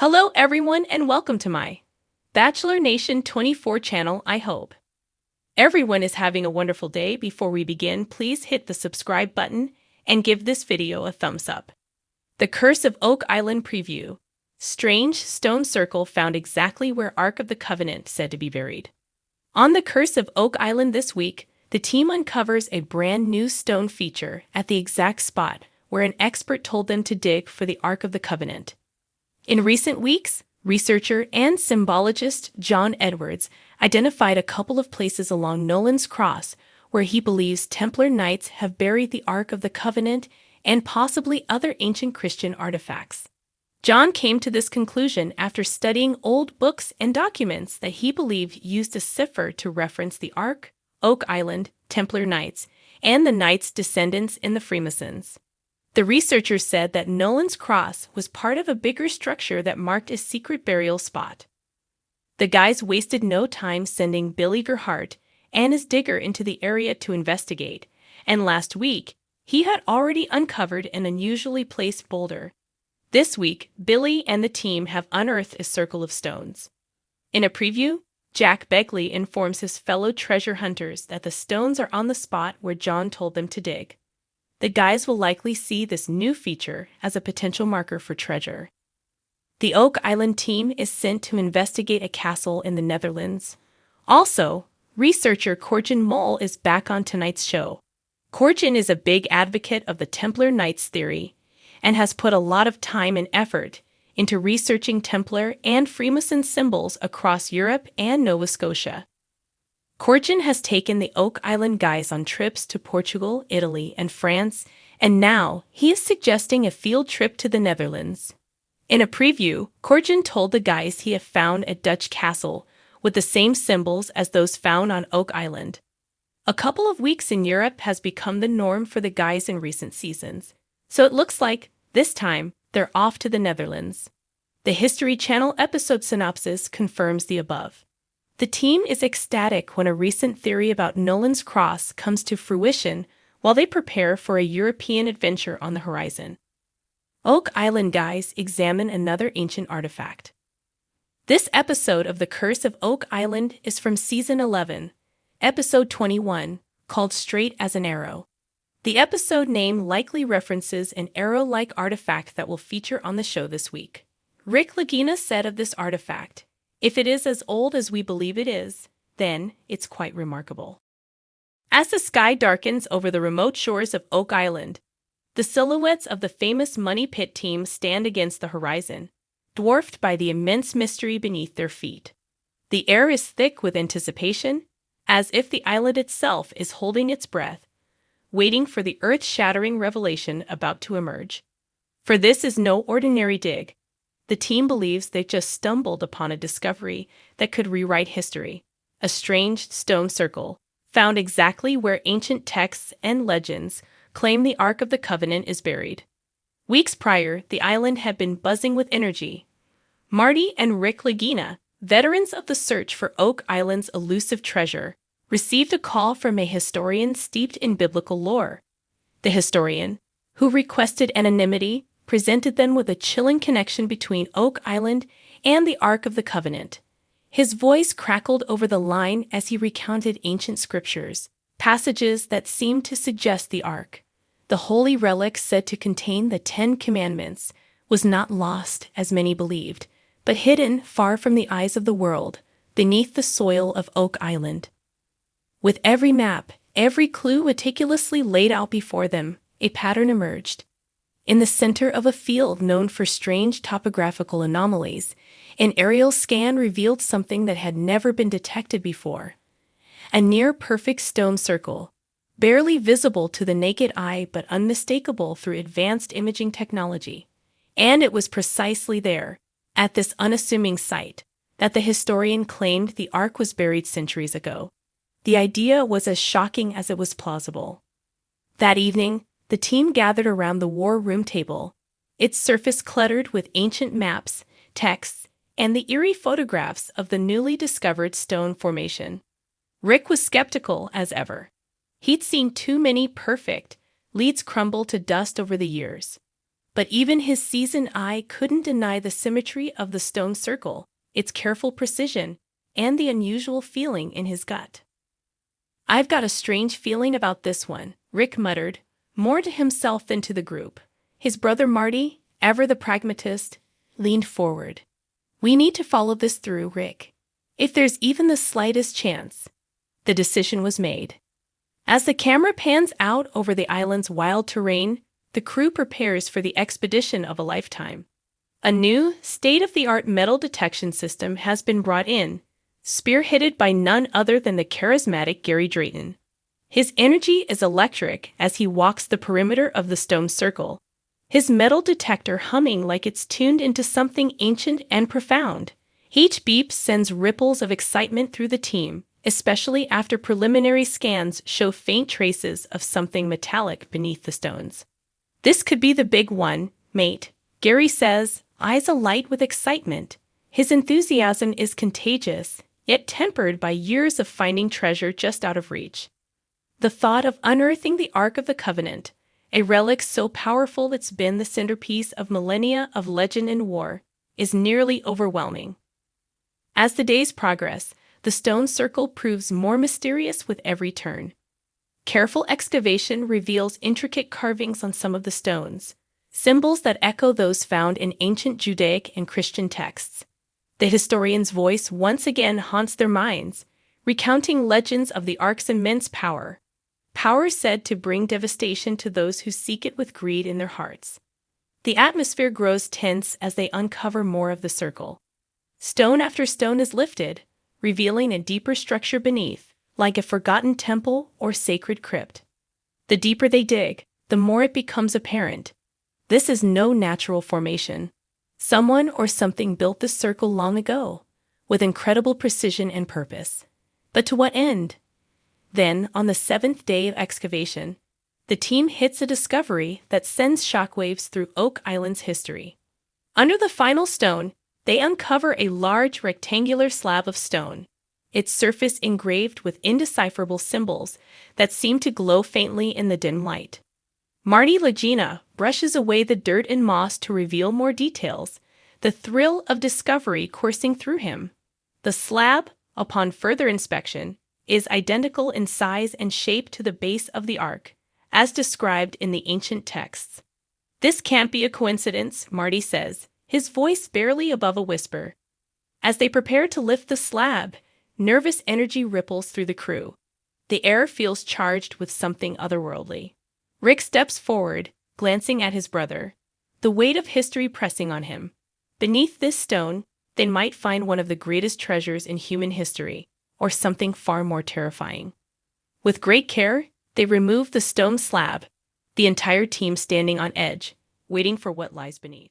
Hello everyone and welcome to my Bachelor Nation 24 channel. I hope everyone is having a wonderful day. Before we begin, please hit the subscribe button and give this video a thumbs up. The Curse of Oak Island preview. Strange stone circle found exactly where Ark of the Covenant said to be buried. On The Curse of Oak Island this week, the team uncovers a brand new stone feature at the exact spot where an expert told them to dig for the Ark of the Covenant. In recent weeks, researcher and symbologist John Edwards identified a couple of places along Nolan's Cross where he believes Templar Knights have buried the Ark of the Covenant and possibly other ancient Christian artifacts. John came to this conclusion after studying old books and documents that he believed used a cipher to reference the Ark, Oak Island, Templar Knights, and the Knights' descendants in the Freemasons. The researcher said that Nolan's Cross was part of a bigger structure that marked a secret burial spot. The guys wasted no time sending Billy Gerhardt and his digger into the area to investigate, and last week, he had already uncovered an unusually placed boulder. This week, Billy and the team have unearthed a circle of stones. In a preview, Jack Begley informs his fellow treasure hunters that the stones are on the spot where John told them to dig. The guys will likely see this new feature as a potential marker for treasure. The Oak Island team is sent to investigate a castle in the Netherlands. Also, researcher Corjan Mol is back on tonight's show. Corjan is a big advocate of the Templar Knights theory and has put a lot of time and effort into researching Templar and Freemason symbols across Europe and Nova Scotia. Corjan has taken the Oak Island guys on trips to Portugal, Italy, and France, and now he is suggesting a field trip to the Netherlands. In a preview, Corjan told the guys he had found a Dutch castle with the same symbols as those found on Oak Island. A couple of weeks in Europe has become the norm for the guys in recent seasons, so it looks like, this time, they're off to the Netherlands. The History Channel episode synopsis confirms the above. The team is ecstatic when a recent theory about Nolan's Cross comes to fruition while they prepare for a European adventure on the horizon. Oak Island guys examine another ancient artifact. This episode of The Curse of Oak Island is from Season 11, Episode 21, called Straight as an Arrow. The episode name likely references an arrow-like artifact that will feature on the show this week. Rick Lagina said of this artifact, "If it is as old as we believe it is, then it's quite remarkable." As the sky darkens over the remote shores of Oak Island, the silhouettes of the famous Money Pit team stand against the horizon, dwarfed by the immense mystery beneath their feet. The air is thick with anticipation, as if the island itself is holding its breath, waiting for the earth-shattering revelation about to emerge. For this is no ordinary dig. The team believes they've just stumbled upon a discovery that could rewrite history, a strange stone circle, found exactly where ancient texts and legends claim the Ark of the Covenant is buried. Weeks prior, the island had been buzzing with energy. Marty and Rick Lagina, veterans of the search for Oak Island's elusive treasure, received a call from a historian steeped in biblical lore. The historian, who requested anonymity, presented them with a chilling connection between Oak Island and the Ark of the Covenant. His voice crackled over the line as he recounted ancient scriptures, passages that seemed to suggest the Ark, the holy relic said to contain the 10 Commandments, was not lost, as many believed, but hidden far from the eyes of the world, beneath the soil of Oak Island. With every map, every clue meticulously laid out before them, a pattern emerged. In the center of a field known for strange topographical anomalies, an aerial scan revealed something that had never been detected before. A near-perfect stone circle, barely visible to the naked eye but unmistakable through advanced imaging technology. And it was precisely there, at this unassuming site, that the historian claimed the Ark was buried centuries ago. The idea was as shocking as it was plausible. That evening, the team gathered around the war room table, its surface cluttered with ancient maps, texts, and the eerie photographs of the newly discovered stone formation. Rick was skeptical as ever. He'd seen too many perfect leads crumble to dust over the years. But even his seasoned eye couldn't deny the symmetry of the stone circle, its careful precision, and the unusual feeling in his gut. "I've got a strange feeling about this one," Rick muttered, more to himself than to the group. His brother Marty, ever the pragmatist, leaned forward. "We need to follow this through, Rick. If there's even the slightest chance." The decision was made. As the camera pans out over the island's wild terrain, the crew prepares for the expedition of a lifetime. A new, state-of-the-art metal detection system has been brought in, spearheaded by none other than the charismatic Gary Drayton. His energy is electric as he walks the perimeter of the stone circle, his metal detector humming like it's tuned into something ancient and profound. Each beep sends ripples of excitement through the team, especially after preliminary scans show faint traces of something metallic beneath the stones. "This could be the big one, mate," Gary says, eyes alight with excitement. His enthusiasm is contagious, yet tempered by years of finding treasure just out of reach. The thought of unearthing the Ark of the Covenant, a relic so powerful it's been the centerpiece of millennia of legend and war, is nearly overwhelming. As the days progress, the stone circle proves more mysterious with every turn. Careful excavation reveals intricate carvings on some of the stones, symbols that echo those found in ancient Judaic and Christian texts. The historian's voice once again haunts their minds, recounting legends of the Ark's immense power said to bring devastation to those who seek it with greed in their hearts. The atmosphere grows tense as they uncover more of the circle. Stone after stone is lifted, revealing a deeper structure beneath, like a forgotten temple or sacred crypt. The deeper they dig, the more it becomes apparent. This is no natural formation. Someone or something built this circle long ago, with incredible precision and purpose. But to what end? Then, on the 7th day of excavation, the team hits a discovery that sends shockwaves through Oak Island's history. Under the final stone, they uncover a large rectangular slab of stone, its surface engraved with indecipherable symbols that seem to glow faintly in the dim light. Marty Lagina brushes away the dirt and moss to reveal more details, the thrill of discovery coursing through him. The slab, upon further inspection, is identical in size and shape to the base of the Ark, as described in the ancient texts. "This can't be a coincidence," Marty says, his voice barely above a whisper. As they prepare to lift the slab, nervous energy ripples through the crew. The air feels charged with something otherworldly. Rick steps forward, glancing at his brother, the weight of history pressing on him. Beneath this stone, they might find one of the greatest treasures in human history, or something far more terrifying. With great care, they remove the stone slab, the entire team standing on edge, waiting for what lies beneath.